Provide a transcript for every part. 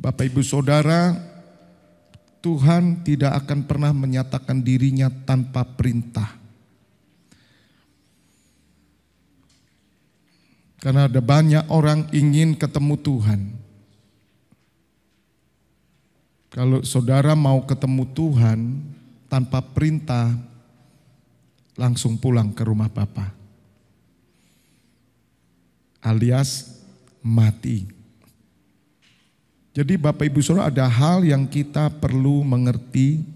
Bapak Ibu Saudara, Tuhan tidak akan pernah menyatakan dirinya tanpa perintah. Karena ada banyak orang ingin ketemu Tuhan. Kalau saudara mau ketemu Tuhan tanpa perintah, langsung pulang ke rumah Bapa. Alias mati. Jadi Bapak Ibu Saudara, ada hal yang kita perlu mengerti.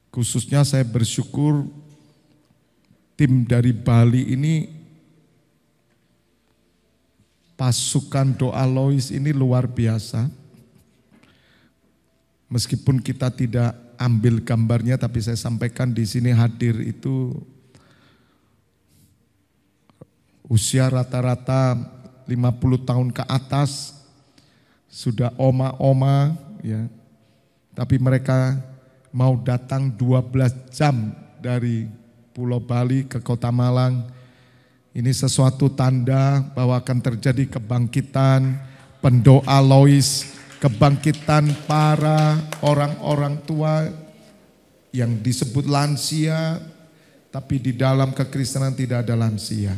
Khususnya saya bersyukur tim dari Bali ini, pasukan doa Lois ini luar biasa. Meskipun kita tidak ambil gambarnya, tapi saya sampaikan di sini hadir itu usia rata-rata 50 tahun ke atas, sudah oma-oma ya. Tapi mereka mau datang 12 jam dari Pulau Bali ke Kota Malang. Ini sesuatu tanda bahwa akan terjadi kebangkitan pendoa Lois, kebangkitan para orang-orang tua yang disebut lansia, tapi di dalam kekristenan tidak ada lansia.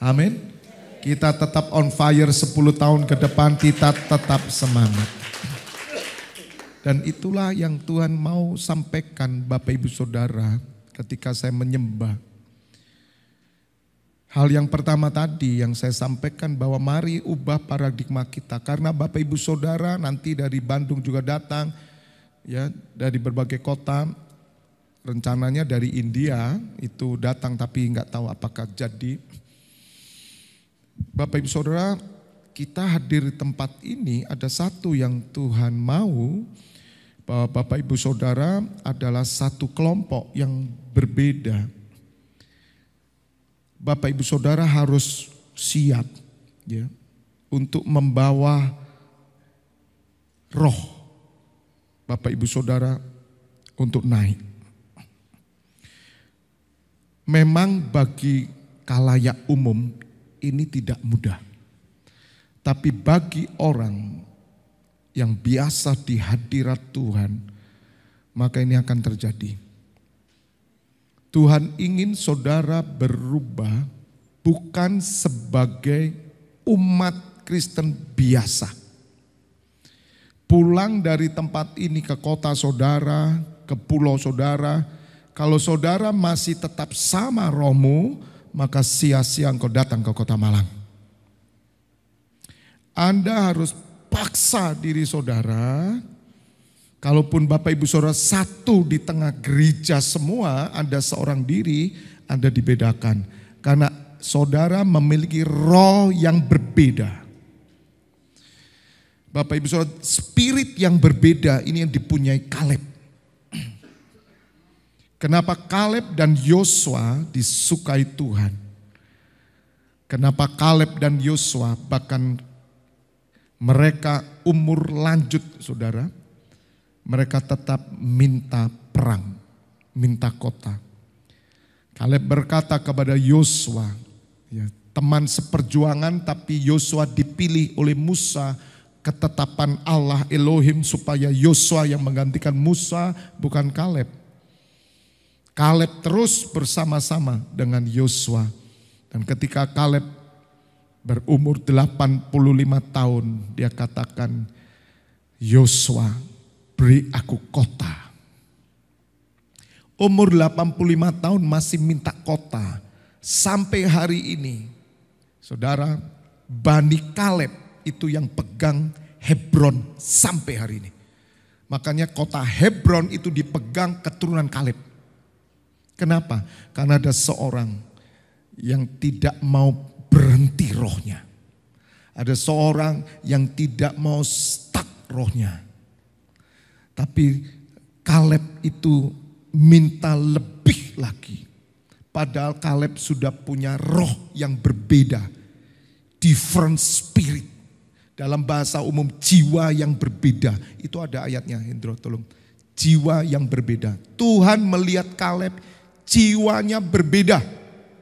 Amin. Kita tetap on fire 10 tahun ke depan, kita tetap semangat. Dan itulah yang Tuhan mau sampaikan Bapak Ibu Saudara ketika saya menyembah. Hal yang pertama tadi yang saya sampaikan bahwa mari ubah paradigma kita. Karena Bapak Ibu Saudara nanti dari Bandung juga datang, ya, dari berbagai kota. Rencananya dari India itu datang tapi nggak tahu apakah jadi. Bapak Ibu Saudara, kita hadir di tempat ini ada satu yang Tuhan mau, bahwa Bapak Ibu Saudara adalah satu kelompok yang berbeda. Bapak Ibu Saudara harus siap ya untuk membawa roh Bapak Ibu Saudara untuk naik. Memang bagi khalayak umum ini tidak mudah. Tapi bagi orang yang biasa di hadirat Tuhan, maka ini akan terjadi. Tuhan ingin saudara berubah bukan sebagai umat Kristen biasa. Pulang dari tempat ini ke kota saudara, ke pulau saudara, kalau saudara masih tetap sama rohmu, maka sia-sia engkau datang ke Kota Malang. Anda harus paksa diri saudara. Kalaupun Bapak Ibu Saudara satu di tengah gereja semua, Anda seorang diri, Anda dibedakan. Karena saudara memiliki roh yang berbeda. Bapak Ibu Saudara, spirit yang berbeda ini yang dipunyai Kaleb. Kenapa Kaleb dan Yosua disukai Tuhan? Kenapa Kaleb dan Yosua bahkan mereka umur lanjut saudara, mereka tetap minta perang, minta kota. Kaleb berkata kepada Yosua, ya, teman seperjuangan, tapi Yosua dipilih oleh Musa, ketetapan Allah Elohim supaya Yosua yang menggantikan Musa, bukan Kaleb. Kaleb terus bersama-sama dengan Yosua. Dan ketika Kaleb berumur 85 tahun, dia katakan, Yosua, beri aku kota. Umur 85 tahun masih minta kota. Sampai hari ini, saudara, Bani Kaleb itu yang pegang Hebron sampai hari ini. Makanya kota Hebron itu dipegang keturunan Kaleb. Kenapa? Karena ada seorang yang tidak mau berhenti rohnya. Ada seorang yang tidak mau stuck rohnya. Tapi Kaleb itu minta lebih lagi. Padahal Kaleb sudah punya roh yang berbeda. Different spirit. Dalam bahasa umum jiwa yang berbeda. Itu ada ayatnya, Hendro tolong. Jiwa yang berbeda. Tuhan melihat Kaleb, jiwanya berbeda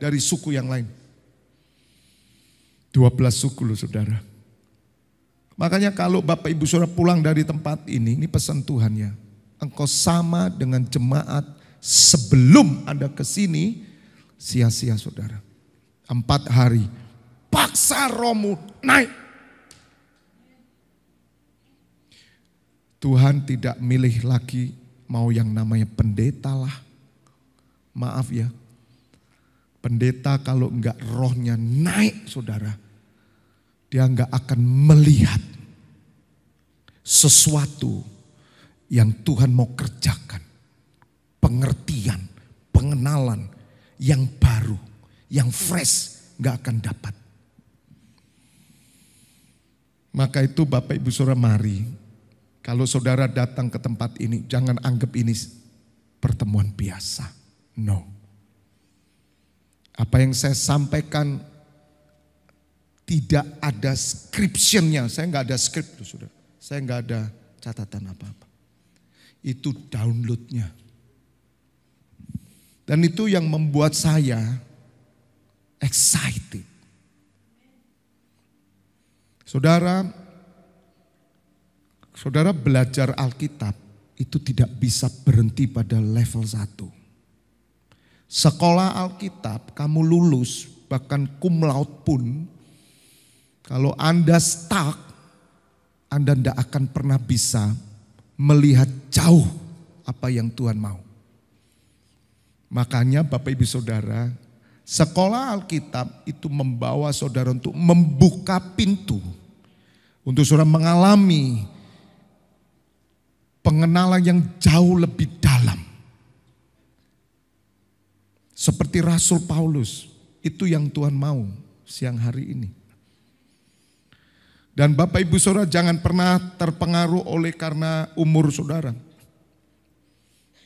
dari suku yang lain. 12 suku loh saudara. Makanya kalau Bapak Ibu Saudara pulang dari tempat ini pesan Tuhan ya. Engkau sama dengan jemaat sebelum Anda ke sini, sia-sia saudara. 4 hari, paksa rohmu naik. Tuhan tidak milih lagi mau yang namanya pendeta lah. Maaf ya, pendeta kalau enggak rohnya naik saudara, dia enggak akan melihat sesuatu yang Tuhan mau kerjakan. Pengertian, pengenalan yang baru, yang fresh, enggak akan dapat. Maka itu Bapak Ibu Saudara mari, kalau saudara datang ke tempat ini, jangan anggap ini pertemuan biasa. No. Apa yang saya sampaikan tidak ada scriptionnya. Saya nggak ada script tuh saudara. Saya nggak ada catatan apa-apa. Itu downloadnya. Dan itu yang membuat saya excited. Saudara belajar Alkitab itu tidak bisa berhenti pada level 1. Sekolah Alkitab kamu lulus bahkan cum laude pun, kalau Anda stuck, Anda tidak akan pernah bisa melihat jauh apa yang Tuhan mau. Makanya Bapak Ibu Saudara, sekolah Alkitab itu membawa saudara untuk membuka pintu. Untuk saudara mengalami pengenalan yang jauh lebih dalam. Seperti Rasul Paulus, itu yang Tuhan mau siang hari ini. Dan Bapak Ibu Saudara jangan pernah terpengaruh oleh karena umur saudara.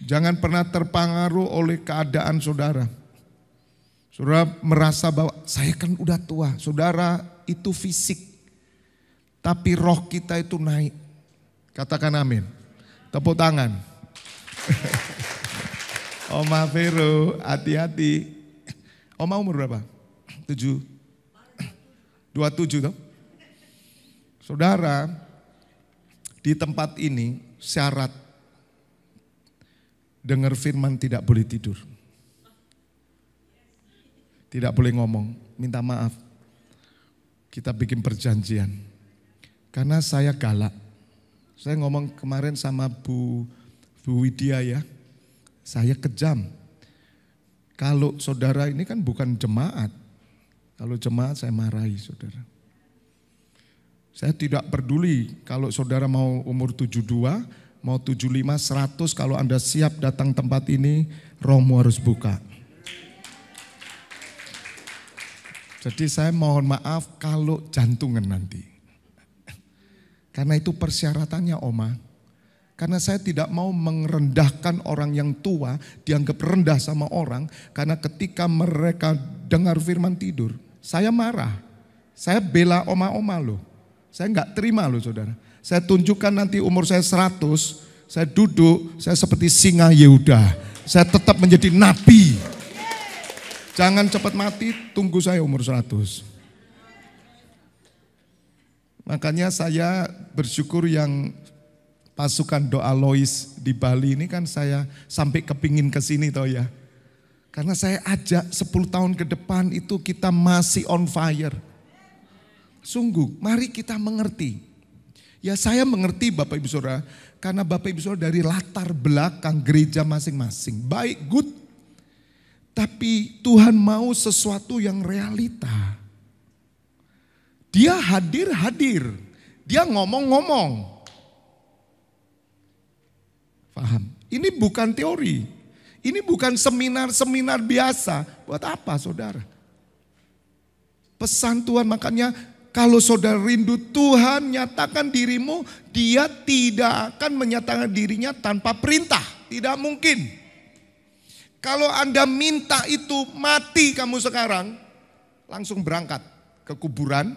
Jangan pernah terpengaruh oleh keadaan saudara. Saudara merasa bahwa saya kan udah tua. Saudara itu fisik. Tapi roh kita itu naik. Katakan amin. Tepuk tangan. Oma Vero, hati-hati. Oma umur berapa? 7. 27 toh? Saudara, di tempat ini syarat dengar firman tidak boleh tidur. Tidak boleh ngomong, minta maaf. Kita bikin perjanjian. Karena saya galak. Saya ngomong kemarin sama Bu Widya ya. Saya kejam. Kalau saudara ini kan bukan jemaat. Kalau jemaat saya marahi saudara. Saya tidak peduli kalau saudara mau umur 72, mau 75, 100. Kalau Anda siap datang tempat ini, rohmu harus buka. Jadi saya mohon maaf kalau jantungan nanti. Karena itu persyaratannya Oma. Karena saya tidak mau merendahkan orang yang tua, dianggap rendah sama orang. Karena ketika mereka dengar firman tidur, saya marah. Saya bela oma-oma loh. Saya enggak terima loh saudara. Saya tunjukkan nanti umur saya 100, saya duduk, saya seperti singa Yehuda. Saya tetap menjadi nabi. Jangan cepat mati, tunggu saya umur 100. Makanya saya bersyukur yang pasukan doa Lois di Bali ini kan saya sampai kepingin ke sini toh ya. Karena saya ajak 10 tahun ke depan itu kita masih on fire. Sungguh, mari kita mengerti. Ya saya mengerti Bapak Ibu Saudara, karena Bapak Ibu Saudara dari latar belakang gereja masing-masing. Baik, good. Tapi Tuhan mau sesuatu yang realita. Dia hadir. Dia ngomong-ngomong. Paham? Ini bukan teori. Ini bukan seminar-seminar biasa. Buat apa saudara? Pesan Tuhan makanya kalau saudara rindu Tuhan nyatakan dirimu, dia tidak akan menyatakan dirinya tanpa perintah. Tidak mungkin. Kalau Anda minta itu mati kamu sekarang, langsung berangkat ke kuburan.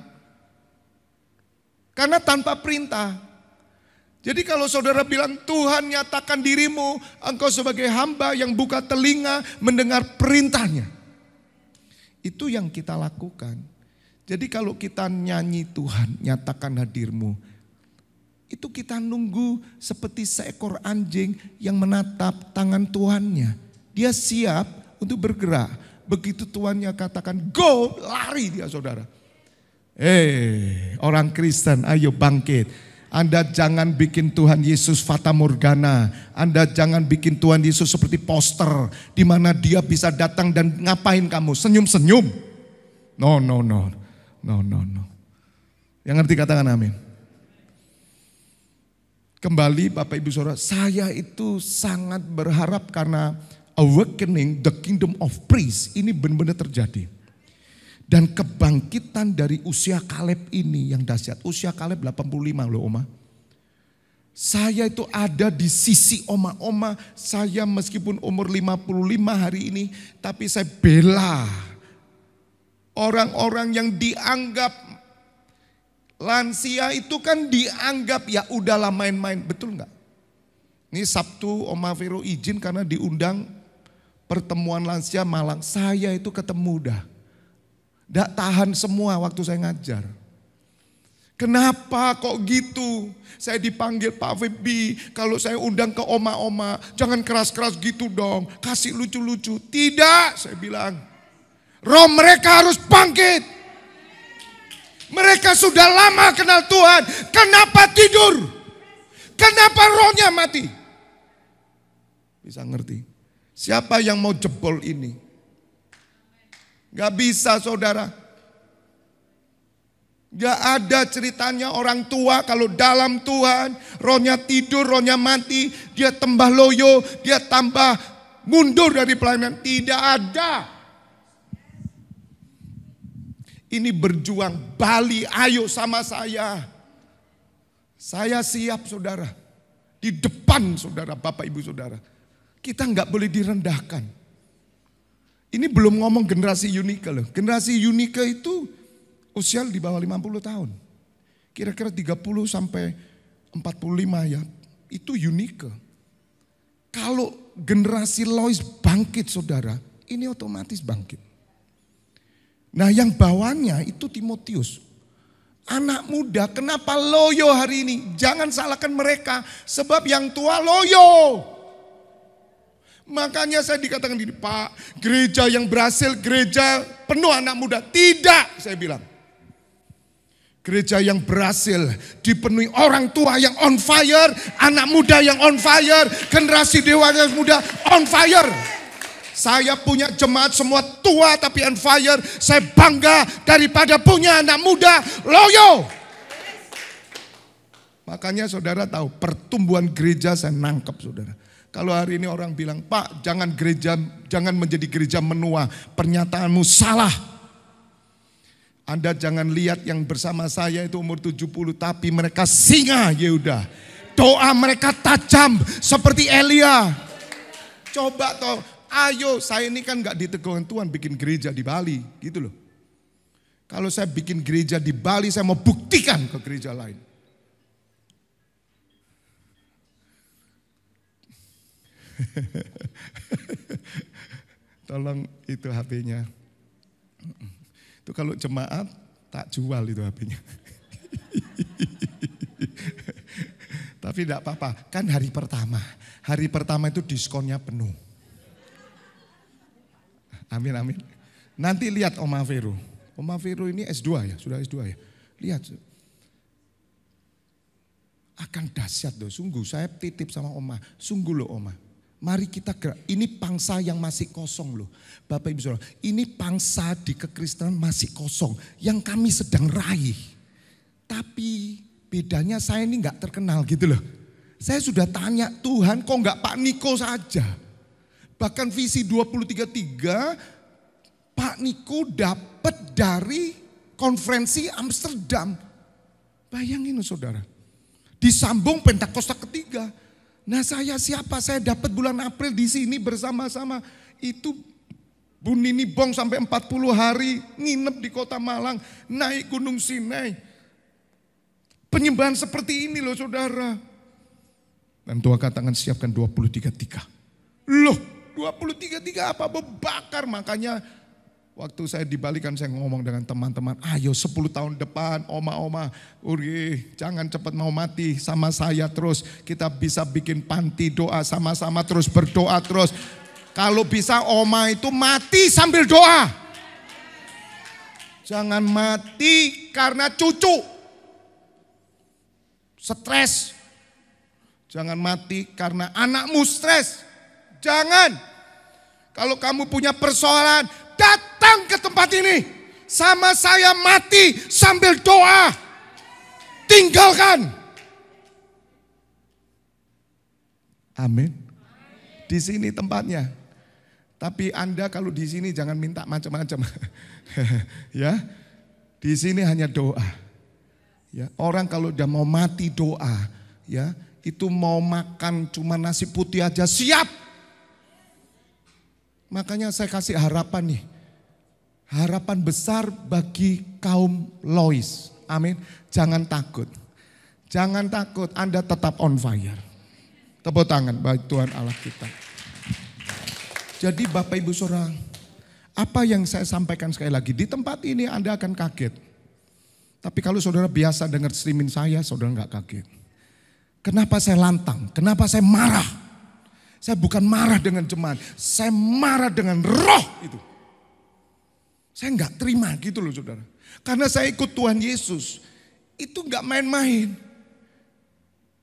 Karena tanpa perintah. Jadi kalau saudara bilang Tuhan nyatakan dirimu, engkau sebagai hamba yang buka telinga mendengar perintahnya. Itu yang kita lakukan. Jadi kalau kita nyanyi Tuhan, nyatakan hadir-Mu, itu kita nunggu seperti seekor anjing yang menatap tangan tuannya. Dia siap untuk bergerak. Begitu tuannya katakan go, lari dia saudara. Orang Kristen, ayo bangkit. Anda jangan bikin Tuhan Yesus fata morgana. Anda jangan bikin Tuhan Yesus seperti poster di mana dia bisa datang dan ngapain kamu? Senyum-senyum. No. Yang ngerti katakan amin. Kembali Bapak Ibu Saudara, saya itu sangat berharap karena awakening the kingdom of priest ini benar-benar terjadi. Dan kebangkitan dari usia Kaleb ini yang dahsyat. Usia Kaleb 85 loh Oma. Saya itu ada di sisi oma-oma. Saya meskipun umur 55 hari ini, tapi saya bela orang-orang yang dianggap lansia itu kan dianggap ya udahlah main-main. Betul nggak? Ini Sabtu Oma Vero izin karena diundang pertemuan lansia Malang. Saya itu ketemu dah. Nggak tahan semua waktu saya ngajar. Kenapa kok gitu? Saya dipanggil Pak Febi, kalau saya undang ke oma-oma, jangan keras-keras gitu dong, kasih lucu-lucu. Tidak, saya bilang. Roh mereka harus bangkit. Mereka sudah lama kenal Tuhan, kenapa tidur? Kenapa rohnya mati? Bisa ngerti? Siapa yang mau jebol ini? Gak bisa saudara. Gak ada ceritanya orang tua kalau dalam Tuhan rohnya tidur, rohnya mati, dia tambah loyo, dia tambah mundur dari pelayanan. Tidak ada. Ini berjuang, Bali ayo sama saya. Saya siap saudara. Di depan saudara, Bapak Ibu Saudara. Kita gak boleh direndahkan. Ini belum ngomong generasi Unika loh. Generasi Unika itu usia di bawah 50 tahun. Kira-kira 30 sampai 45 ya. Itu Unika. Kalau generasi Lois bangkit saudara, ini otomatis bangkit. Nah yang bawahnya itu Timotius. Anak muda kenapa loyo hari ini? Jangan salahkan mereka. Sebab yang tua loyo. Makanya saya dikatakan gini, Pak, gereja yang berhasil, gereja penuh anak muda. Tidak, saya bilang. Gereja yang berhasil dipenuhi orang tua yang on fire, anak muda yang on fire, generasi dewasa muda on fire. Saya punya jemaat semua tua tapi on fire. Saya bangga daripada punya anak muda loyo. Makanya saudara tahu pertumbuhan gereja saya nangkep saudara. Kalau hari ini orang bilang, Pak jangan menjadi gereja menua, pernyataanmu salah. Anda jangan lihat yang bersama saya itu umur 70 tapi mereka singa Yehuda. Doa mereka tajam seperti Elia. Coba toh, ayo saya ini kan gak diteguhkan Tuhan bikin gereja di Bali gitu loh. Kalau saya bikin gereja di Bali saya mau buktikan ke gereja lain. Tolong itu HP-nya. Itu kalau jemaat tak jual itu HP-nya. Tapi tidak apa-apa, kan hari pertama. Hari pertama itu diskonnya penuh. Amin. Nanti lihat Oma Vero. Oma Vero ini S2 ya, sudah S2 ya. Lihat. Akan dahsyat loh, sungguh saya titip sama Oma. Sungguh loh Oma. Mari kita gerak. Ini pangsa yang masih kosong loh. Bapak Ibu Saudara, ini pangsa di kekristenan masih kosong. Yang kami sedang raih. Tapi bedanya saya ini gak terkenal gitu loh. Saya sudah tanya Tuhan kok gak Pak Niko saja. Bahkan visi 2033 Pak Niko dapat dari konferensi Amsterdam. Bayangin saudara. Disambung Pentakosta ketiga. Nah saya siapa? Saya dapat bulan April di sini bersama-sama. Itu Bu Nini Bong sampai 40 hari nginep di kota Malang. Naik Gunung Sinai. Penyembahan seperti ini loh saudara. Dan Tuhan katakan siapkan 2033. Loh 2033 apa? Bakar. Makanya Waktu saya dibalikan saya ngomong dengan teman-teman, ayo 10 tahun depan oma-oma, jangan cepat mau mati sama saya terus. Kita bisa bikin panti doa sama-sama terus berdoa terus. Kalau bisa oma itu mati sambil doa. Jangan mati karena cucu. Stres. Jangan mati karena anakmu stres. Jangan. Kalau kamu punya persoalan, datang ke tempat ini. Sama saya mati sambil doa. Tinggalkan. Amin. Di sini tempatnya. Tapi Anda kalau di sini jangan minta macam-macam. Ya. Di sini hanya doa. Ya, orang kalau udah mau mati doa, ya, itu mau makan cuma nasi putih aja siap. Makanya saya kasih harapan nih. Harapan besar bagi kaum Lois. Amin. Jangan takut. Jangan takut, Anda tetap on fire. Tepuk tangan bagi Tuhan Allah kita. Jadi Bapak Ibu Saudara, apa yang saya sampaikan sekali lagi, di tempat ini Anda akan kaget. Tapi kalau saudara biasa dengar streaming saya, saudara nggak kaget. Kenapa saya lantang? Kenapa saya marah? Saya bukan marah dengan jemaat, saya marah dengan roh itu. Saya nggak terima gitu loh saudara. Karena saya ikut Tuhan Yesus, itu nggak main-main.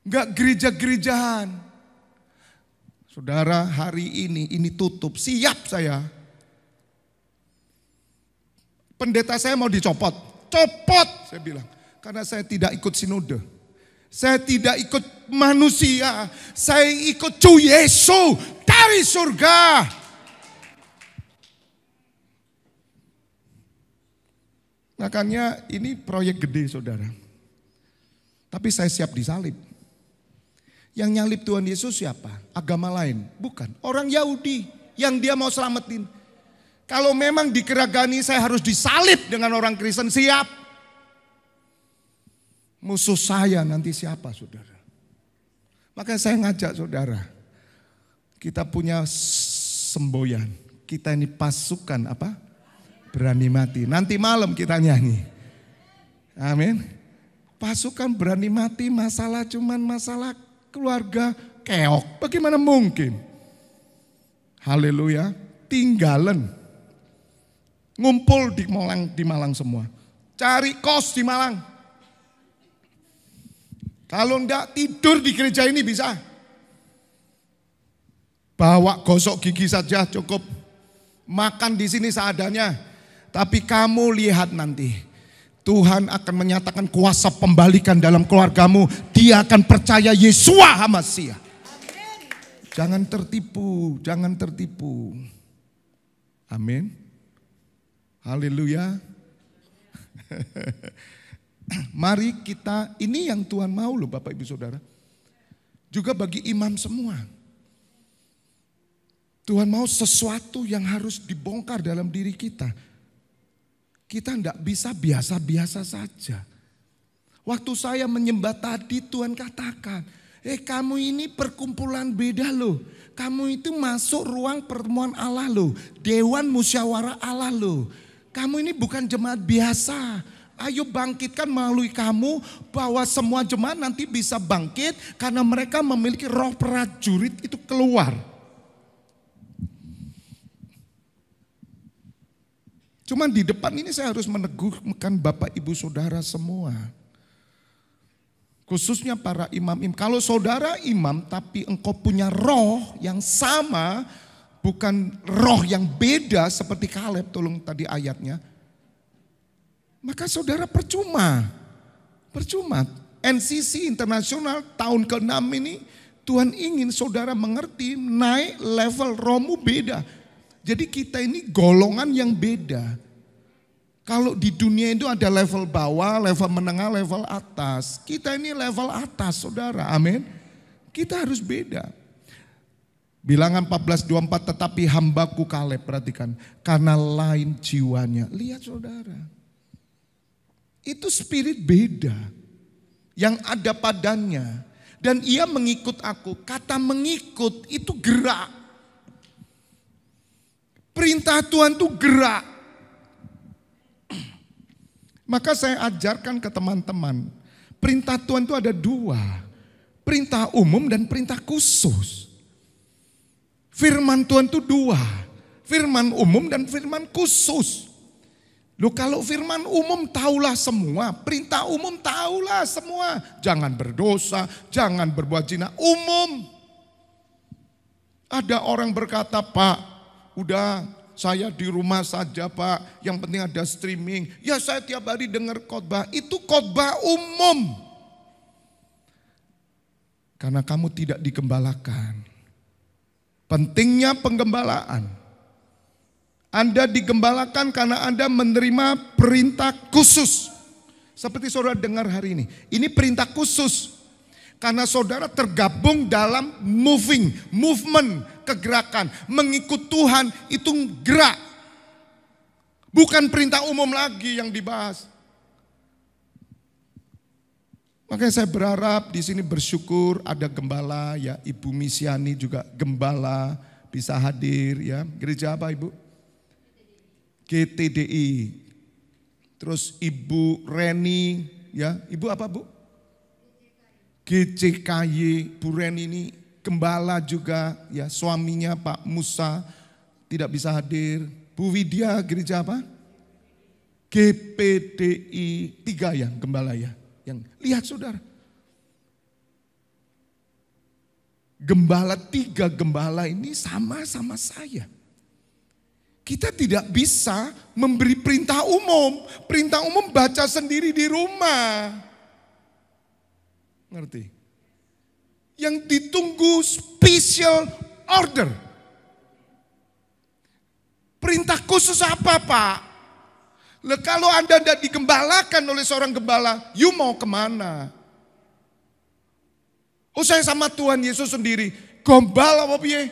Nggak gereja-gerejahan. Saudara, hari ini tutup, siap saya. Pendeta saya mau dicopot, copot saya bilang. Karena saya tidak ikut sinode. Saya tidak ikut manusia, saya ikut Tuhan Yesus dari surga. Makanya ini proyek gede saudara. Tapi saya siap disalib. Yang nyalib Tuhan Yesus siapa? Agama lain? Bukan. Orang Yahudi yang dia mau selamatin. Kalau memang dikeragani saya harus disalib dengan orang Kristen, siap. Musuh saya nanti siapa saudara? Makanya saya ngajak saudara. Kita punya semboyan. Kita ini pasukan apa? Berani mati. Nanti malam kita nyanyi. Amin. Pasukan berani mati, masalah cuman masalah keluarga keok. Bagaimana mungkin? Haleluya. Tinggalan. Ngumpul di Malang semua. Cari kos di Malang. Kalau enggak tidur di gereja ini bisa. Bawa gosok gigi saja cukup. Makan di sini seadanya. Tapi kamu lihat nanti. Tuhan akan menyatakan kuasa pembalikan dalam keluargamu. Dia akan percaya Yesua HaMasiah. Jangan tertipu, jangan tertipu. Amin. Haleluya. Mari kita, ini yang Tuhan mau loh Bapak Ibu Saudara. Juga bagi imam semua. Tuhan mau sesuatu yang harus dibongkar dalam diri kita. Kita tidak bisa biasa-biasa saja. Waktu saya menyembah tadi Tuhan katakan, kamu ini perkumpulan beda loh. Kamu itu masuk ruang pertemuan Allah loh. Dewan musyawarah Allah loh. Kamu ini bukan jemaat biasa. Ayo bangkitkan melalui kamu bahwa semua jemaat nanti bisa bangkit karena mereka memiliki roh prajurit itu keluar. Cuman di depan ini saya harus meneguhkan Bapak Ibu Saudara semua. Khususnya para imam-imam. Kalau saudara imam tapi engkau punya roh yang sama, bukan roh yang beda seperti Kaleb, tolong tadi ayatnya. Maka saudara percuma. Percuma. NCC Internasional tahun ke-6 ini Tuhan ingin saudara mengerti naik level rohmu beda. Jadi kita ini golongan yang beda. Kalau di dunia itu ada level bawah, level menengah, level atas. Kita ini level atas saudara, amin. Kita harus beda. Bilangan 14:24 tetapi hambaku Kaleb, perhatikan. Karena lain jiwanya. Lihat saudara. Itu spirit beda. Yang ada padanya. Dan ia mengikut aku. Kata mengikut itu gerak. Perintah Tuhan itu gerak. Maka saya ajarkan ke teman-teman, perintah Tuhan itu ada dua. Perintah umum dan perintah khusus. Firman Tuhan itu dua. Firman umum dan firman khusus. Loh, kalau firman umum tahulah semua, perintah umum tahulah semua. Jangan berdosa, jangan berbuat zina, umum. Ada orang berkata, Pak, udah saya di rumah saja Pak, yang penting ada streaming. Ya saya tiap hari dengar khotbah, itu khotbah umum. Karena kamu tidak digembalakan. Pentingnya penggembalaan. Anda digembalakan karena Anda menerima perintah khusus. Seperti saudara dengar hari ini. Ini perintah khusus. Karena saudara tergabung dalam movement, kegerakan. Mengikut Tuhan itu gerak. Bukan perintah umum lagi yang dibahas. Makanya saya berharap di sini bersyukur ada gembala ya, Ibu Misiani juga gembala bisa hadir ya. Gereja apa Ibu? GTDI. Terus Ibu Reni ya, Ibu apa Bu? GCKY. Bu Reni ini gembala juga ya, suaminya Pak Musa tidak bisa hadir. Bu Widya gereja apa? GPDI 3 ya, gembala ya. Yang lihat saudara, gembala 3 gembala ini sama-sama saya. Kita tidak bisa memberi perintah umum. Perintah umum baca sendiri di rumah. Ngerti? Yang ditunggu special order. Perintah khusus apa Pak? Kalau Anda tidak digembalakan oleh seorang gembala, you mau kemana? Oh saya sama Tuhan Yesus sendiri. Gombal apa piye?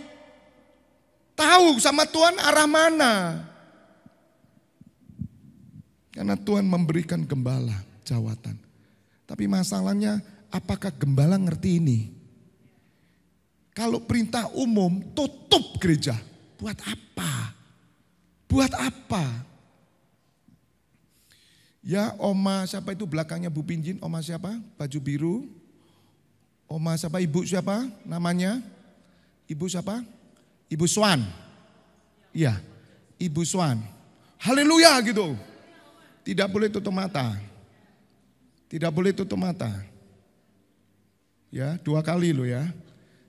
Tahu sama Tuhan arah mana? Karena Tuhan memberikan gembala jawatan. Tapi masalahnya apakah gembala ngerti ini? Kalau perintah umum tutup gereja. Buat apa? Buat apa? Ya Oma siapa itu belakangnya Bu Pinjin, Oma siapa? Baju biru. Oma siapa? Ibu siapa namanya? Ibu siapa? Ibu Swan. Iya, Ibu Swan. Haleluya gitu. Tidak boleh tutup mata. Tidak boleh tutup mata. Ya 2 kali loh ya.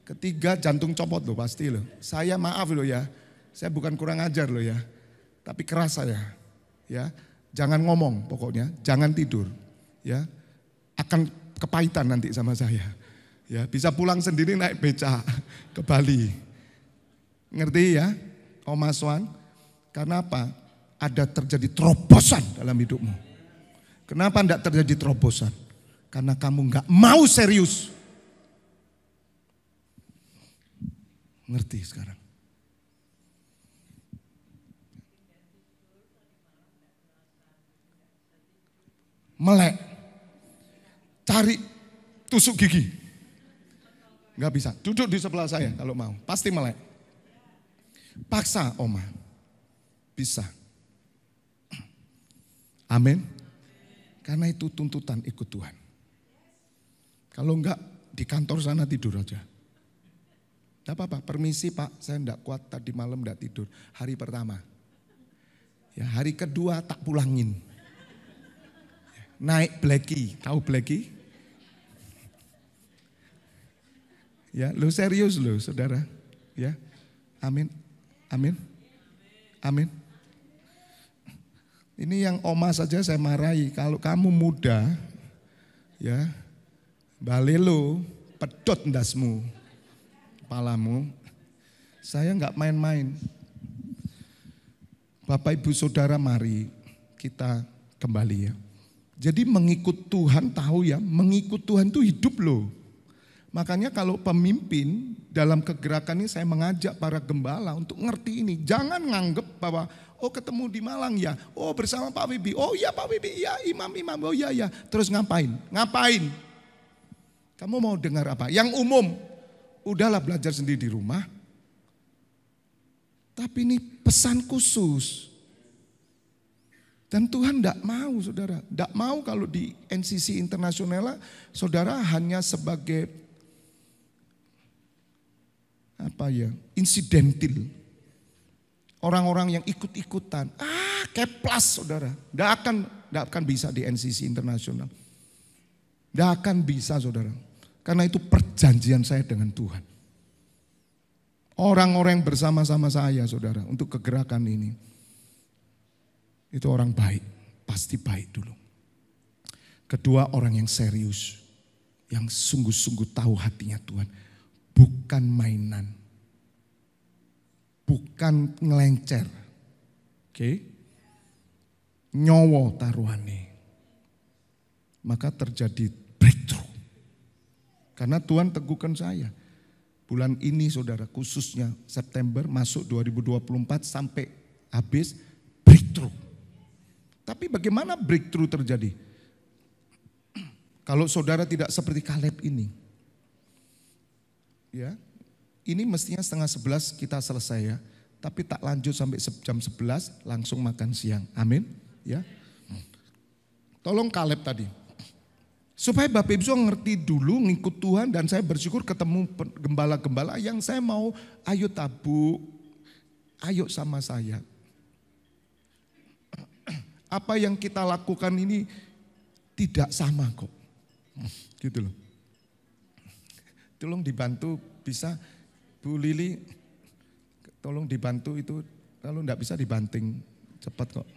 Ketiga jantung copot loh pasti loh. Saya maaf loh ya. Saya bukan kurang ajar loh ya. Tapi keras saya. Ya. Jangan ngomong pokoknya, jangan tidur. Ya, akan kepahitan nanti sama saya. Ya, bisa pulang sendiri naik beca ke Bali. Ngerti ya, Oma Swan? Karena apa? Ada terjadi terobosan dalam hidupmu. Kenapa enggak terjadi terobosan? Karena kamu enggak mau serius. Ngerti sekarang? Melek, cari tusuk gigi, nggak bisa. Duduk di sebelah saya kalau mau, pasti melek. Paksa Oma, bisa. Amin. Karena itu tuntutan ikut Tuhan. Kalau enggak di kantor sana tidur aja. Tidak apa-apa, permisi Pak, saya enggak kuat tadi malam enggak tidur. Hari pertama, ya hari kedua tak pulangin. Naik Blacky, tahu Blacky? Ya, lu serius lu saudara. Ya, amin, amin, amin. Ini yang Oma saja saya marahi. Kalau kamu muda, ya, balelo, pedot ndasmu, kepalamu. Saya nggak main-main. Bapak Ibu Saudara mari kita kembali ya. Jadi mengikut Tuhan tahu ya, mengikut Tuhan itu hidup loh. Makanya kalau pemimpin dalam kegerakan ini saya mengajak para gembala untuk ngerti ini. Jangan nganggep bahwa oh ketemu di Malang ya, oh bersama Pak Wibi, oh iya Pak Wibi, iya imam-imam, oh iya ya. Terus ngapain? Ngapain? Kamu mau dengar apa? Yang umum, udahlah belajar sendiri di rumah. Tapi ini pesan khusus. Dan Tuhan tidak mau saudara. Tidak mau kalau di NCC Internasional saudara hanya sebagai insidentil. Orang-orang yang ikut-ikutan. Keplas saudara. Tidak akan bisa di NCC Internasional. Tidak akan bisa saudara. Karena itu perjanjian saya dengan Tuhan. Orang-orang yang bersama-sama saya saudara untuk kegerakan ini. Itu orang baik, pasti baik dulu. Kedua, orang yang serius, yang sungguh-sungguh tahu hatinya Tuhan. Bukan mainan, bukan ngelencer. Oke? Nyowo taruhane. Maka terjadi breakthrough. Karena Tuhan teguhkan saya. Bulan ini saudara, khususnya September masuk 2024 sampai habis breakthrough. Tapi bagaimana breakthrough terjadi? Kalau saudara tidak seperti Kaleb ini. Ya, ini mestinya 10:30 kita selesai ya. Tapi tak lanjut sampai jam 11 langsung makan siang. Amin. Ya. Tolong Kaleb tadi. Supaya Bapak Ibu ngerti dulu ngikut Tuhan dan saya bersyukur ketemu gembala-gembala yang saya mau ayo tabu, ayo sama saya. Apa yang kita lakukan ini tidak sama kok. Gitu loh. Tolong dibantu bisa Bu Lili, tolong dibantu itu kalau enggak bisa dibanting cepat kok.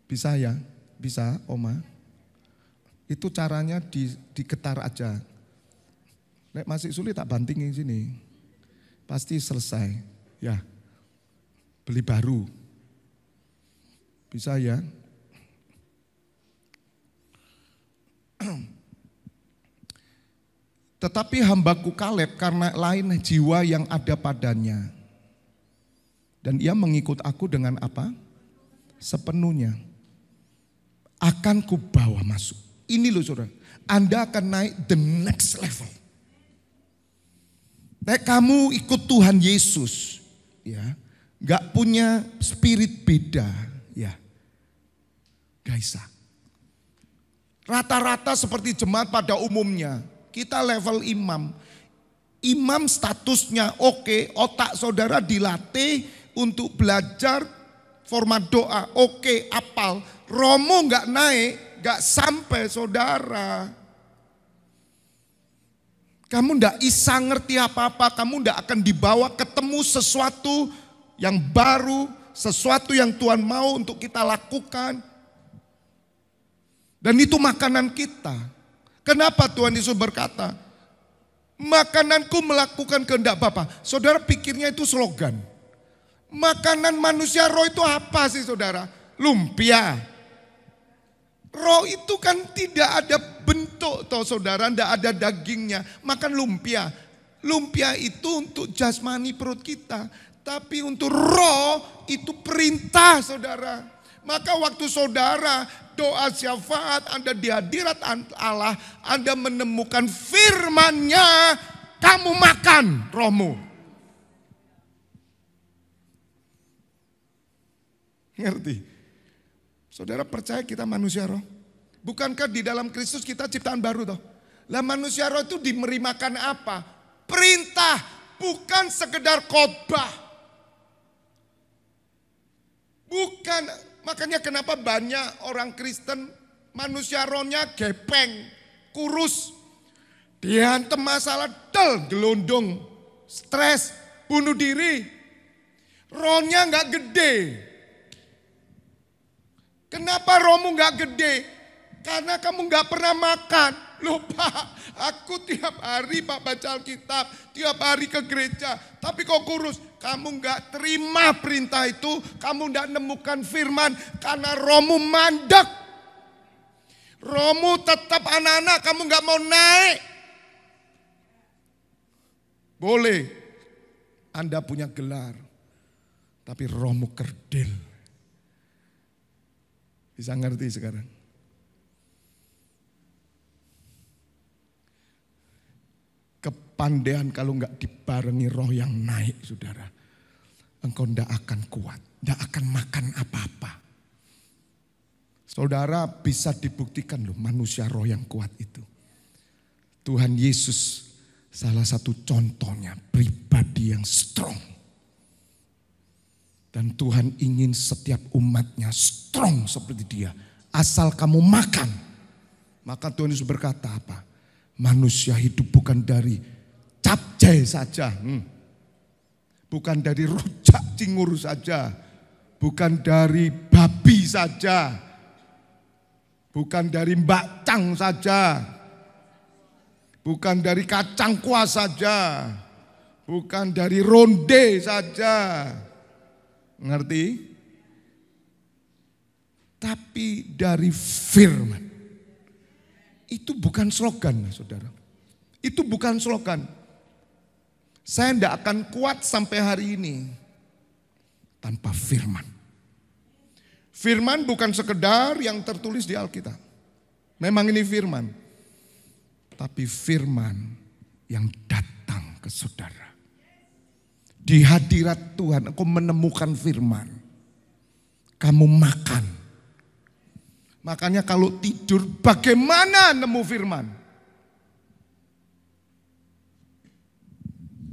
Bisa ya? Bisa Oma. Itu caranya diketar aja. Nek masih sulit tak bantingin sini. Pasti selesai. Ya. Beli baru. Bisa ya? Tetapi hambaku Kaleb karena lain jiwa yang ada padanya. Dan ia mengikut aku dengan apa? Sepenuhnya. Akan kubawa masuk. Ini loh saudara. Anda akan naik the next level. Nek kamu ikut Tuhan Yesus. Ya. Gak punya spirit beda, ya. Gak bisa. Rata-rata seperti jemaat pada umumnya. Kita level imam. Imam statusnya oke, otak saudara dilatih untuk belajar format doa. Oke, apal. Romo gak naik, gak sampai saudara. Kamu gak bisa ngerti apa-apa, kamu gak akan dibawa ketemu sesuatu yang baru, sesuatu yang Tuhan mau untuk kita lakukan. Dan itu makanan kita. Kenapa Tuhan Yesus berkata, makananku melakukan kehendak Bapa. Saudara pikirnya itu slogan. Makanan manusia roh itu apa sih saudara? Lumpia. Roh itu kan tidak ada bentuk toh saudara, tidak ada dagingnya. Makan lumpia. Lumpia itu untuk jasmani perut kita. Tapi untuk roh itu perintah saudara. Maka waktu saudara doa syafaat, Anda di hadirat Allah, Anda menemukan firman-Nya, kamu makan rohmu. Ngerti? Saudara percaya kita manusia roh? Bukankah di dalam Kristus kita ciptaan baru toh? Lah manusia roh itu dimerimakan apa? Perintah, bukan sekedar khotbah. Bukan, makanya kenapa banyak orang Kristen manusia rohnya gepeng, kurus. Dihantem masalah, gelondong, stres, bunuh diri. Rohnya gak gede. Kenapa rohmu gak gede? Karena kamu gak pernah makan. Loh Pak, aku tiap hari Pak baca Alkitab, tiap hari ke gereja. Tapi kok kurus? Kamu gak terima perintah itu, kamu gak nemukan firman. Karena rohmu mandek. Rohmu tetap anak-anak, kamu gak mau naik. Boleh, Anda punya gelar. Tapi rohmu kerdil. Bisa ngerti sekarang? Kepandaian kalau enggak dibarengi roh yang naik, saudara. engkau tidak akan kuat, tidak akan makan apa-apa. Saudara, bisa dibuktikan loh manusia roh yang kuat itu. Tuhan Yesus salah satu contohnya, pribadi yang strong. Dan Tuhan ingin setiap umatnya strong seperti dia. Asal kamu makan. Maka Tuhan Yesus berkata apa? Manusia hidup bukan dari capcay saja. Bukan dari rujak cingur saja. Bukan dari babi saja. Bukan dari bakcang saja. Bukan dari kacang kuah saja. Bukan dari ronde saja. Ngerti? Tapi dari firman. Itu bukan slogan, saudara. Itu bukan slogan. Saya tidak akan kuat sampai hari ini tanpa firman. Firman bukan sekedar yang tertulis di Alkitab. Memang ini firman. Tapi firman yang datang ke saudara. Di hadirat Tuhan engkau menemukan firman. Kamu makan. Makanya kalau tidur bagaimana nemu firman?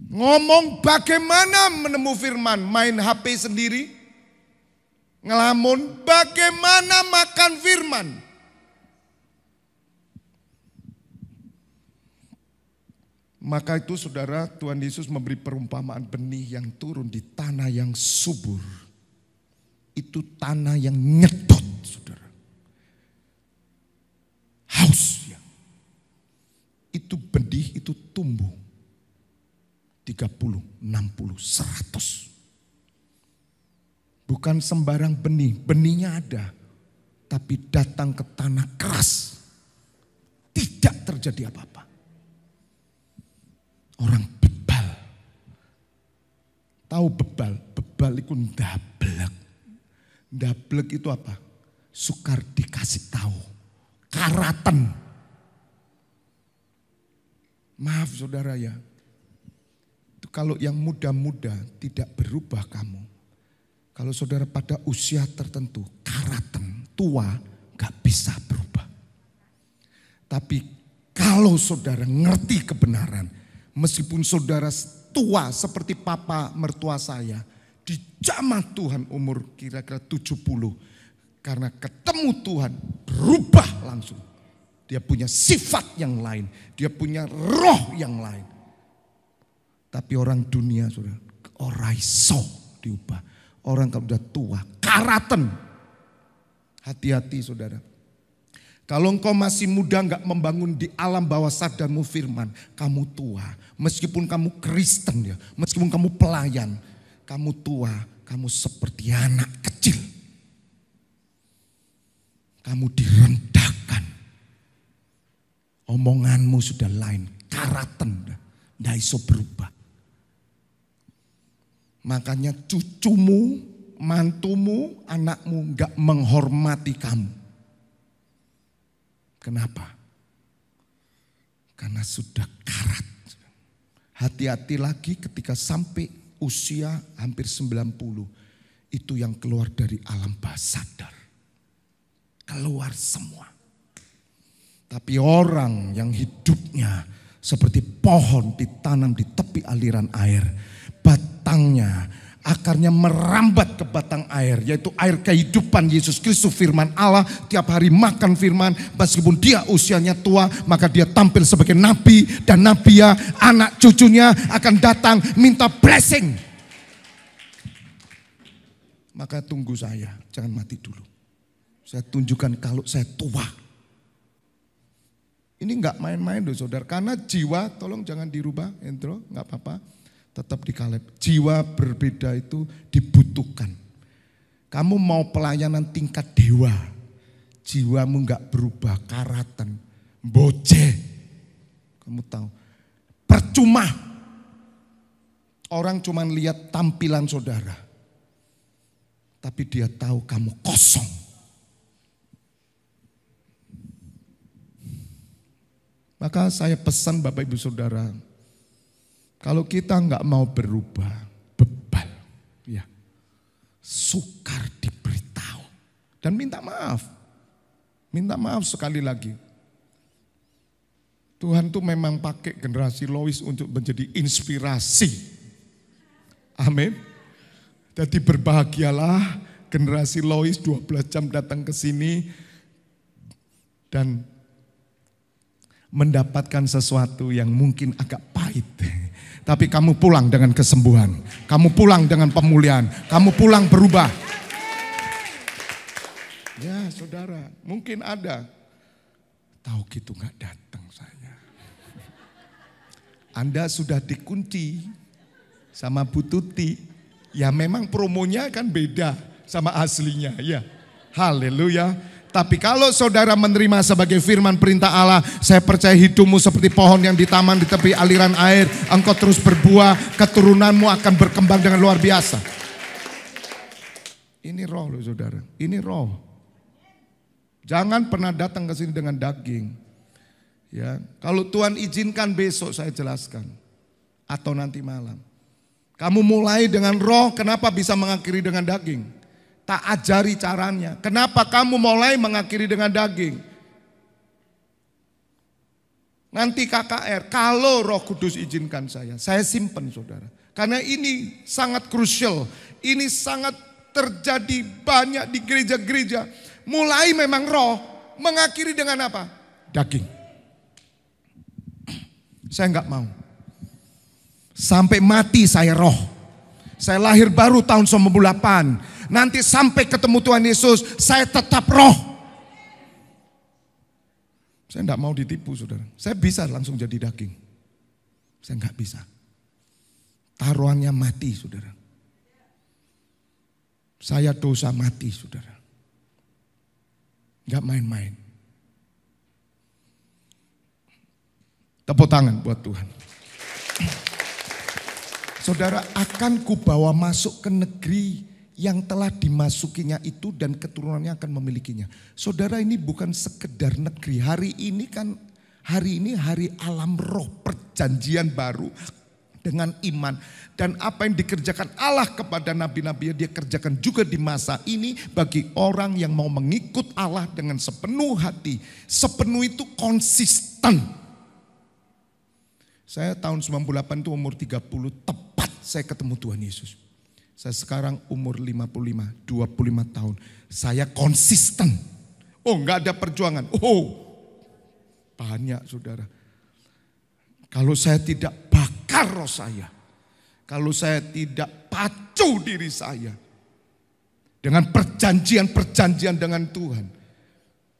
Ngomong bagaimana menemu firman? Main HP sendiri? Ngelamun, bagaimana makan firman? Maka itu saudara, Tuhan Yesus memberi perumpamaan benih yang turun di tanah yang subur. Itu tanah yang nyedot, saudara. Haus ya. Itu benih, itu tumbuh. 30, 60, 100. Bukan sembarang benih, benihnya ada. Tapi datang ke tanah keras. Tidak terjadi apa-apa. Orang bebal. Tahu bebal? Bebal itu ndablek. Ndablek itu apa? Sukar dikasih tahu. Karatan. Maaf saudara ya. Itu kalau yang muda-muda tidak berubah kamu. Kalau saudara pada usia tertentu, karatan, tua, gak bisa berubah. Tapi kalau saudara ngerti kebenaran, meskipun saudara tua seperti papa mertua saya, di zaman Tuhan umur kira-kira 70, karena ketemu Tuhan berubah langsung. Dia punya sifat yang lain, dia punya roh yang lain. Tapi orang dunia saudara, ora iso diubah. Orang kalau sudah tua, karatan. Hati-hati saudara. Kalau engkau masih muda gak membangun di alam bawah sadarmu firman, kamu tua. Meskipun kamu Kristen ya, meskipun kamu pelayan, kamu tua, kamu seperti anak kecil. Kamu direndahkan. Omonganmu sudah lain, karatan. Nggak iso berubah. Makanya cucumu, mantumu, anakmu gak menghormati kamu. Kenapa? Karena sudah karat. Hati-hati lagi ketika sampai usia hampir 90. Itu yang keluar dari alam bawah sadar. Keluar semua. Tapi orang yang hidupnya seperti pohon ditanam di tepi aliran air. Batangnya, akarnya merambat ke batang air, yaitu air kehidupan Yesus Kristus firman Allah. Tiap hari makan firman, meskipun dia usianya tua, maka dia tampil sebagai nabi. Dan nabi ya, anak cucunya akan datang minta blessing. Maka tunggu saya, jangan mati dulu. Saya tunjukkan kalau saya tua. Ini enggak main-main loh saudara, karena jiwa tolong jangan dirubah, intro, enggak apa-apa. Tetap di Kaleb. Jiwa berbeda itu dibutuhkan. Kamu mau pelayanan tingkat dewa. Jiwamu gak berubah, karatan. Boce. Kamu tahu. Percuma. Orang cuma lihat tampilan saudara. Tapi dia tahu kamu kosong. Maka saya pesan Bapak Ibu Saudara. Kalau kita nggak mau berubah, bebal. Ya. Sukar diberitahu. Dan minta maaf. Minta maaf sekali lagi. Tuhan tuh memang pakai generasi Lois untuk menjadi inspirasi. Amin. Jadi berbahagialah generasi Lois 12 jam datang ke sini dan mendapatkan sesuatu yang mungkin agak pahit. Tapi kamu pulang dengan kesembuhan. Kamu pulang dengan pemulihan. Kamu pulang berubah. Ya saudara, mungkin ada. Tahu gitu gak datang saya. Anda sudah dikunci sama Bu Tuti. Ya memang promonya kan beda sama aslinya ya. Haleluya. Tapi kalau saudara menerima sebagai firman perintah Allah, saya percaya hidupmu seperti pohon yang ditanam di tepi aliran air. Engkau terus berbuah, keturunanmu akan berkembang dengan luar biasa. Ini roh loh saudara, ini roh. Jangan pernah datang ke sini dengan daging. Ya, kalau Tuhan izinkan besok saya jelaskan. Atau nanti malam. Kamu mulai dengan roh, kenapa bisa mengakhiri dengan daging? Tak ajari caranya. Kenapa kamu mulai mengakhiri dengan daging? Nanti KKR, kalau Roh Kudus izinkan saya simpan saudara. Karena ini sangat krusial. Ini sangat terjadi banyak di gereja-gereja. Mulai memang roh, mengakhiri dengan apa? Daging. Saya enggak mau. Sampai mati saya roh. Saya lahir baru tahun 98. Nanti sampai ketemu Tuhan Yesus, saya tetap roh. Saya enggak mau ditipu saudara. Saya bisa langsung jadi daging. Saya enggak bisa. Taruhannya mati saudara. Saya dosa mati saudara. Enggak main-main. Tepuk tangan buat Tuhan. Saudara, akan kubawa masuk ke negeri yang telah dimasukinya itu dan keturunannya akan memilikinya. Saudara, ini bukan sekedar negeri. Hari ini hari alam roh, perjanjian baru dengan iman. Dan apa yang dikerjakan Allah kepada nabi-nabi, dia kerjakan juga di masa ini bagi orang yang mau mengikut Allah dengan sepenuh hati. Sepenuh itu konsisten. Saya tahun 98 itu umur 30, tepat saya ketemu Tuhan Yesus. Saya sekarang umur 55, 25 tahun. Saya konsisten. Oh enggak ada perjuangan. Oh banyak saudara. Kalau saya tidak bakar roh saya. Kalau saya tidak pacu diri saya. Dengan perjanjian-perjanjian dengan Tuhan.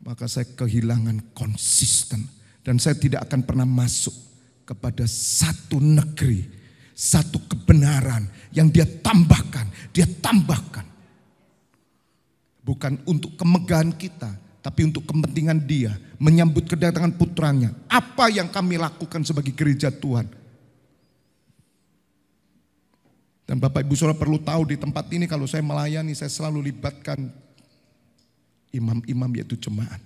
Maka saya kehilangan konsisten. Dan saya tidak akan pernah masuk kepada satu negeri, satu kebenaran yang dia tambahkan. Bukan untuk kemegahan kita, tapi untuk kepentingan dia, menyambut kedatangan putranya. Apa yang kami lakukan sebagai gereja Tuhan. Dan Bapak Ibu Saudara perlu tahu di tempat ini kalau saya melayani, saya selalu libatkan imam-imam yaitu jemaat.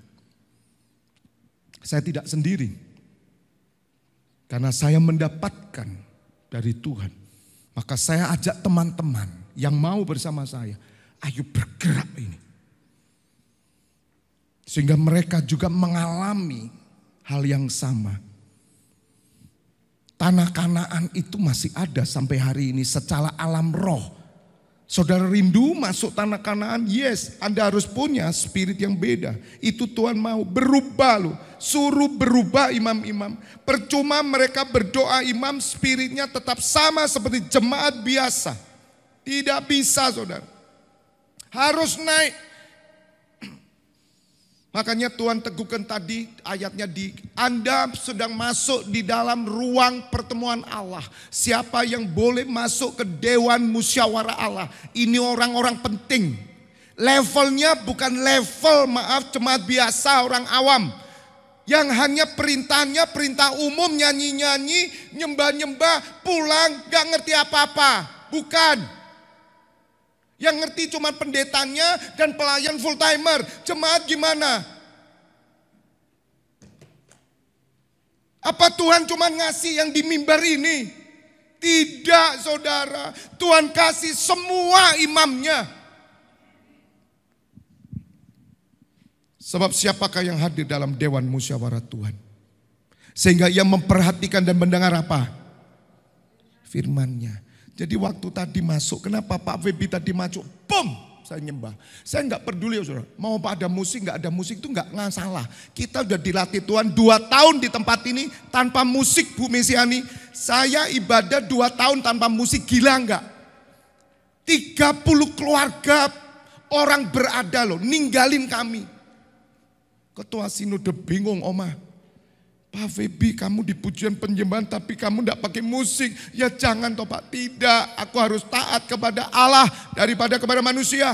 Saya tidak sendiri. Karena saya mendapatkan dari Tuhan. Maka saya ajak teman-teman yang mau bersama saya. Ayo bergerak ini. Sehingga mereka juga mengalami hal yang sama. Tanah Kanaan itu masih ada sampai hari ini secara alam roh. Saudara rindu masuk tanah Kanaan? Yes, Anda harus punya spirit yang beda. Itu Tuhan mau berubah loh. Suruh berubah imam-imam. Percuma mereka berdoa imam spiritnya tetap sama seperti jemaat biasa. Tidak bisa saudara. Harus naik. Makanya Tuhan teguhkan tadi ayatnya Anda sedang masuk di dalam ruang pertemuan Allah. Siapa yang boleh masuk ke dewan musyawarah Allah. Ini orang-orang penting. Levelnya bukan level jemaat biasa orang awam. Yang hanya perintahnya perintah umum, nyanyi-nyanyi, nyembah-nyembah, pulang gak ngerti apa-apa. Bukan. Yang ngerti cuma pendetanya dan pelayan full timer. Jemaat gimana? Apa Tuhan cuma ngasih yang di mimbar ini? Tidak saudara, Tuhan kasih semua imamnya. Sebab siapakah yang hadir dalam Dewan Musyawarah Tuhan? Sehingga ia memperhatikan dan mendengar apa? Firman-Nya. Jadi waktu tadi masuk, kenapa Pak Febi tadi masuk? Boom! Saya nyembah. Saya enggak peduli ya saudara. Mau ada musik, enggak ada musik itu enggak salah. Kita udah dilatih Tuhan 2 tahun di tempat ini tanpa musik Bu Mesiani. Saya ibadah 2 tahun tanpa musik, gila enggak? 30 keluarga orang berada loh, ninggalin kami. Ketua Sinode bingung, Oma. Pak Febi, kamu di pujian penyembahan tapi kamu enggak pakai musik. Ya jangan toh Pak, tidak. Aku harus taat kepada Allah daripada kepada manusia.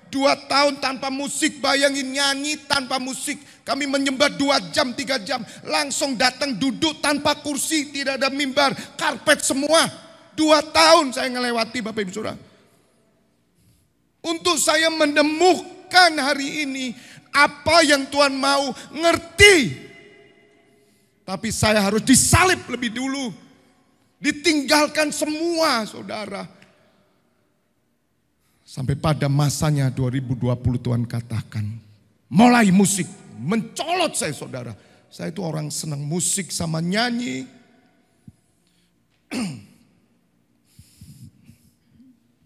2 tahun tanpa musik, bayangin nyanyi tanpa musik. Kami menyembah 2 jam, 3 jam. Langsung datang duduk tanpa kursi, tidak ada mimbar, karpet semua. 2 tahun saya ngelewati Bapak Ibu Saudara. Untuk saya menemukan hari ini apa yang Tuhan mau, ngerti. Tapi saya harus disalib lebih dulu. Ditinggalkan semua saudara. Sampai pada masanya 2020 Tuhan katakan. Mulai musik. Mencolot saya saudara. Saya itu orang senang musik sama nyanyi.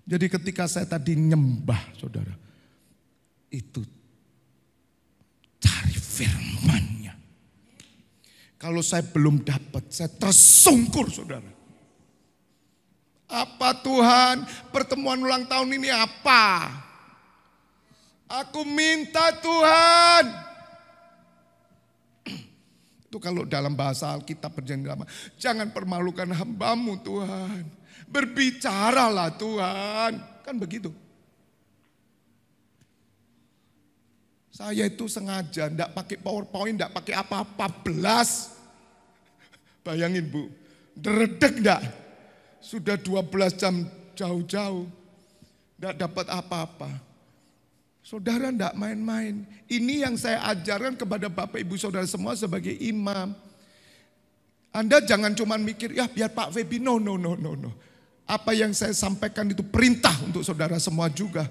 Jadi ketika saya tadi nyembah saudara. Itu cari firman. Kalau saya belum dapat, saya tersungkur saudara. Apa Tuhan, pertemuan ulang tahun ini apa? Aku minta Tuhan. Itu kalau dalam bahasa Alkitab perjanjian lama, jangan permalukan hamba-Mu Tuhan. Berbicaralah Tuhan. Kan begitu. Saya itu sengaja enggak pakai PowerPoint, enggak pakai apa-apa, belas. Bayangin Bu, deredek enggak? Sudah 12 jam jauh-jauh, enggak dapat apa-apa. Saudara enggak main-main. Ini yang saya ajarkan kepada Bapak Ibu Saudara semua sebagai imam. Anda jangan cuma mikir, ya biar Pak Febi, no. Apa yang saya sampaikan itu perintah untuk saudara semua juga.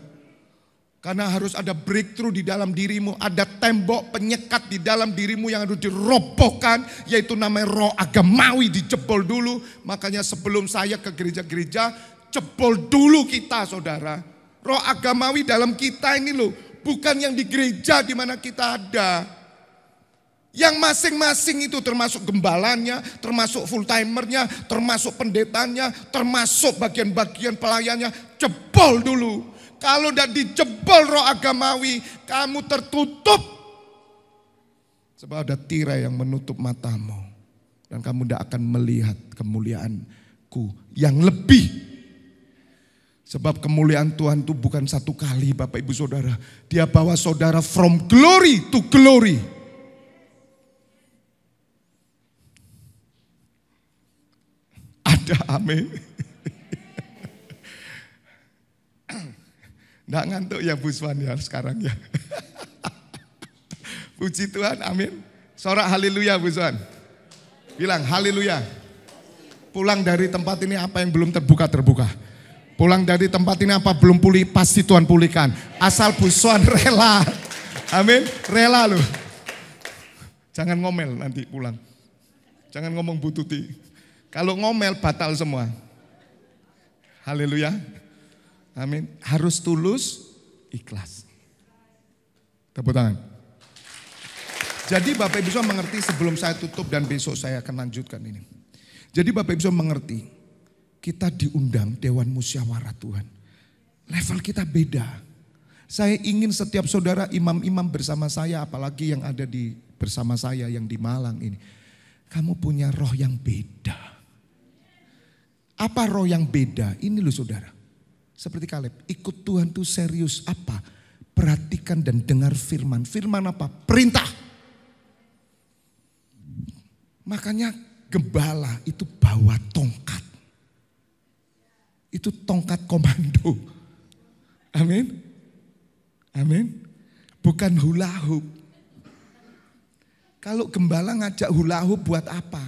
Karena harus ada breakthrough di dalam dirimu. Ada tembok penyekat di dalam dirimu yang harus dirobohkan. Yaitu namanya roh agamawi, dijebol dulu. Makanya sebelum saya ke gereja-gereja, jebol dulu kita saudara. Roh agamawi dalam kita ini loh. Bukan yang di gereja di mana kita ada. Yang masing-masing itu termasuk gembalanya, termasuk full timernya, termasuk pendetanya, termasuk bagian-bagian pelayannya. Jebol dulu. Kalau tidak dijebol roh agamawi, kamu tertutup. Sebab ada tirai yang menutup matamu. Dan kamu tidak akan melihat kemuliaanku yang lebih. Sebab kemuliaan Tuhan itu bukan satu kali Bapak Ibu Saudara. Dia bawa saudara from glory to glory. Ada amin. Nggak ngantuk ya Bu Swan ya sekarang ya. Puji Tuhan, amin. Sorak haleluya Bu Swan. Bilang haleluya. Pulang dari tempat ini apa yang belum terbuka. Pulang dari tempat ini apa belum pulih, pasti Tuhan pulihkan. Asal Bu Swan rela. Amin, rela loh. Jangan ngomel nanti pulang. Jangan ngomong Bu Tuti. Kalau ngomel batal semua. Haleluya. Amin. Harus tulus, ikhlas. Tepuk tangan. Jadi Bapak Ibu semua mengerti sebelum saya tutup dan besok saya akan lanjutkan ini. Jadi Bapak Ibu semua mengerti. Kita diundang Dewan Musyawarah Tuhan. Level kita beda. Saya ingin setiap saudara imam-imam bersama saya, apalagi yang ada bersama saya yang di Malang ini. Kamu punya roh yang beda. Apa roh yang beda? Ini loh saudara. Seperti Kaleb, ikut Tuhan tuh serius apa? Perhatikan dan dengar firman. Firman apa? Perintah. Makanya gembala itu bawa tongkat. Itu tongkat komando. Amin. Amin. Bukan hula hoop. Kalau gembala ngajak hula hoop buat apa?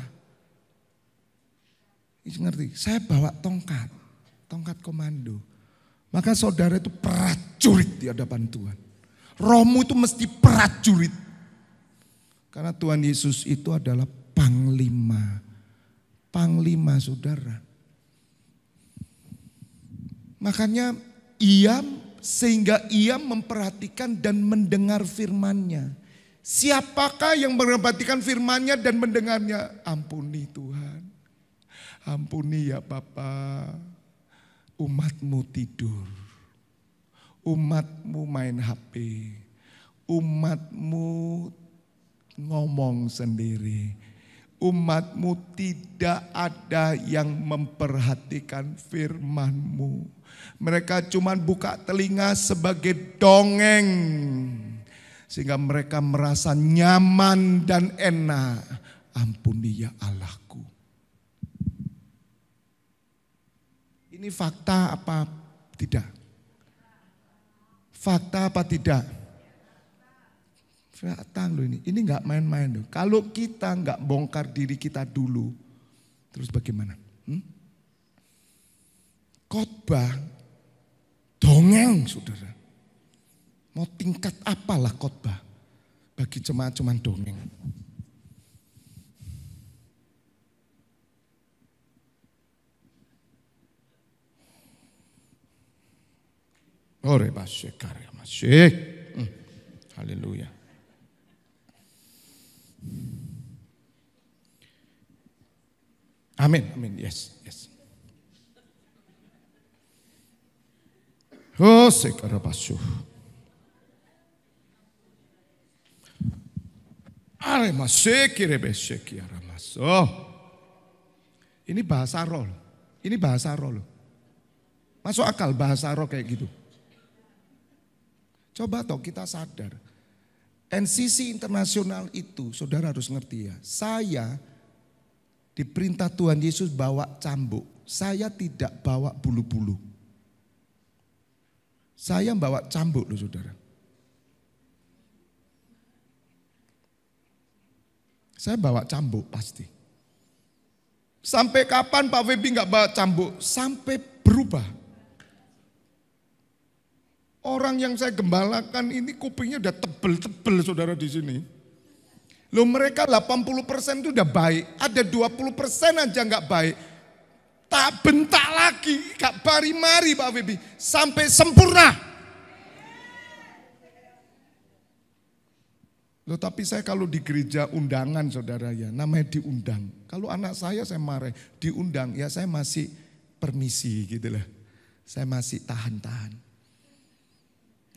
Ngerti? Saya bawa tongkat komando. Maka saudara itu prajurit di hadapan Tuhan. Rohmu itu mesti prajurit. Karena Tuhan Yesus itu adalah panglima. Panglima saudara. Makanya sehingga ia memperhatikan dan mendengar firman-Nya. Siapakah yang memperhatikan firman-Nya dan mendengarnya? Ampuni Tuhan. Ampuni ya Bapa, umat-Mu tidur, umat-Mu main HP, umat-Mu ngomong sendiri, umat-Mu tidak ada yang memperhatikan firman-Mu. Mereka cuma buka telinga sebagai dongeng, sehingga mereka merasa nyaman dan enak. Ampuni ya Allahku. Ini fakta apa tidak? Fakta apa tidak? Fakta loh ini. Ini nggak main-main loh. Kalau kita nggak bongkar diri kita dulu, terus bagaimana? Khotbah dongeng, saudara. Mau tingkat apalah khotbah? Bagi jemaat cuman dongeng. Ore basyek karya masyek. Haleluya. Amin, amin. Yes. Oh, sekara basyuh. Are masyek kire basyek ya ramas. Oh. Ini bahasa roh. Ini bahasa roh. Masuk akal bahasa roh kayak gitu. Coba toh kita sadar. NCC internasional itu saudara harus ngerti ya. Saya diperintah Tuhan Yesus bawa cambuk. Saya tidak bawa bulu-bulu. Saya bawa cambuk loh saudara. Saya bawa cambuk pasti. Sampai kapan Pak Febi gak bawa cambuk? Sampai berubah. Orang yang saya gembalakan ini kupingnya udah tebel-tebel saudara di sini. Loh mereka 80% itu udah baik. Ada 20% aja gak baik. Tak bentak lagi, gak bari-mari Pak Febi. Sampai sempurna. Loh tapi saya kalau di gereja undangan saudara ya, namanya diundang. Kalau anak saya marah, diundang ya saya masih permisi gitu lah. Saya masih tahan-tahan.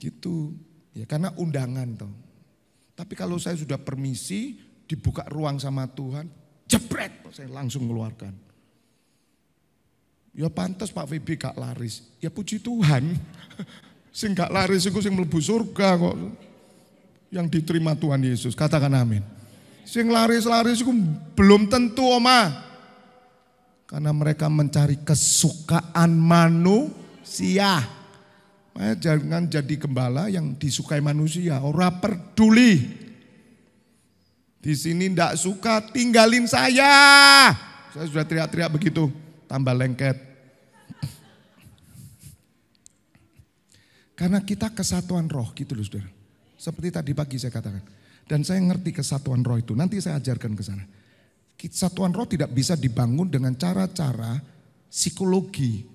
Gitu, ya karena undangan toh. Tapi kalau saya sudah permisi, dibuka ruang sama Tuhan, jebret, saya langsung mengeluarkan. Ya pantas Pak Febi gak laris, ya puji Tuhan. Sing gak laris itu sing mlebu surga kok. Yang diterima Tuhan Yesus, katakan amin. Sing laris-laris itu belum tentu oma. Karena mereka mencari kesukaan manusia. Jangan jadi gembala yang disukai manusia, orang peduli. Di sini ndak suka, tinggalin saya. Saya sudah teriak-teriak begitu, tambah lengket. Karena kita kesatuan roh gitu loh saudara. Seperti tadi pagi saya katakan. Dan saya ngerti kesatuan roh itu, nanti saya ajarkan ke sana. Kesatuan roh tidak bisa dibangun dengan cara-cara psikologi.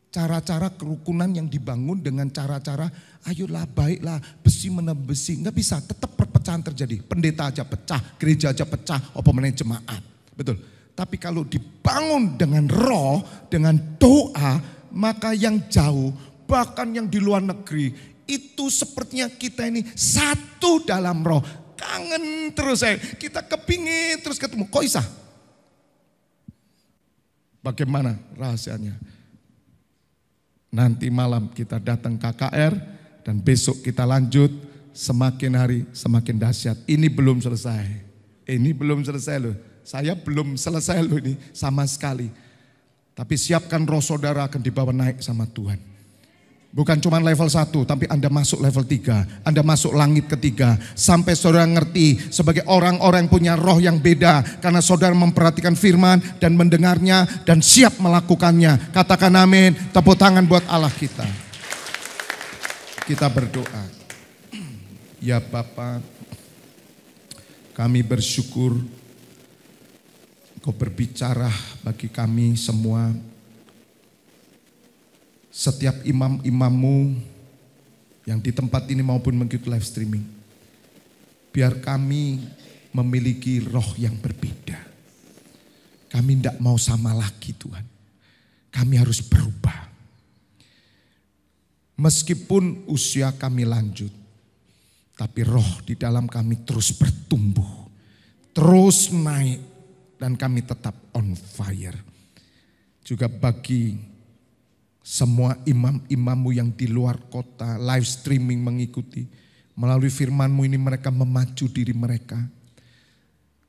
Cara-cara kerukunan yang dibangun dengan cara-cara ayolah baiklah besi menembus besi. Nggak bisa, tetap perpecahan terjadi. Pendeta aja pecah, gereja aja pecah, apa meneh jemaat. Betul. Tapi kalau dibangun dengan roh, dengan doa, maka yang jauh, bahkan yang di luar negeri, itu sepertinya kita ini satu dalam roh. Kangen terus saya, kita kepingin terus ketemu. Kok bisa? Bagaimana rahasianya? Nanti malam kita datang KKR dan besok kita lanjut, semakin hari semakin dahsyat. Ini belum selesai. Ini belum selesai loh. Saya belum selesai loh ini sama sekali. Tapi siapkan roh saudara akan dibawa naik sama Tuhan. Bukan cuma level 1, tapi Anda masuk level 3. Anda masuk langit ketiga. Sampai saudara ngerti sebagai orang-orang yang punya roh yang beda. Karena saudara memperhatikan firman dan mendengarnya dan siap melakukannya. Katakan amin. Tepuk tangan buat Allah kita. Kita berdoa. Ya Bapa, kami bersyukur Kau berbicara bagi kami semua. Setiap imam-imammu yang di tempat ini maupun mengikuti live streaming. Biar kami memiliki roh yang berbeda. Kami tidak mau sama lagi Tuhan. Kami harus berubah. Meskipun usia kami lanjut. Tapi roh di dalam kami terus bertumbuh. Terus naik. Dan kami tetap on fire. Juga bagi semua imam-imammu yang di luar kota, live streaming mengikuti. Melalui firman-Mu ini mereka memacu diri mereka.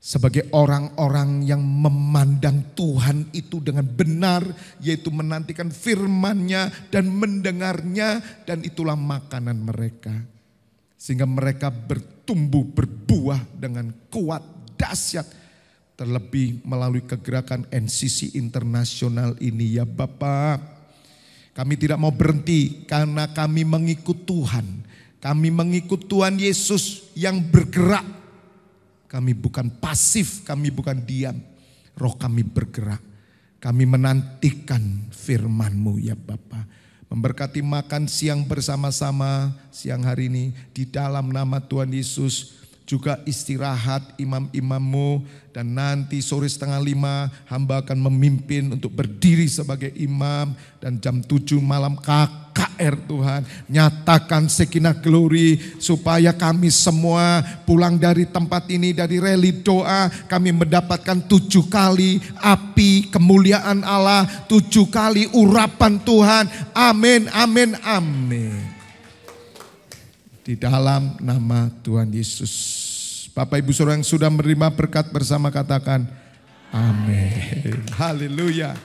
Sebagai orang-orang yang memandang Tuhan itu dengan benar. Yaitu menantikan firman-Nya dan mendengarnya. Dan itulah makanan mereka. Sehingga mereka bertumbuh, berbuah dengan kuat, dahsyat. Terlebih melalui kegerakan NCC Internasional ini ya Bapak. Kami tidak mau berhenti karena kami mengikut Tuhan. Kami mengikut Tuhan Yesus yang bergerak. Kami bukan pasif, kami bukan diam. Roh kami bergerak. Kami menantikan firman-Mu ya Bapa. Memberkati makan siang bersama-sama siang hari ini di dalam nama Tuhan Yesus. Juga istirahat imam-imammu dan nanti sore 4:30 hamba akan memimpin untuk berdiri sebagai imam dan jam 7 malam KKR Tuhan. Nyatakan Shekinah Glory supaya kami semua pulang dari tempat ini dari reli doa kami mendapatkan 7 kali api kemuliaan Allah, 7 kali urapan Tuhan. Amin, amin, amin. Di dalam nama Tuhan Yesus. Bapak Ibu Saudara yang sudah menerima berkat bersama katakan amin. Haleluya.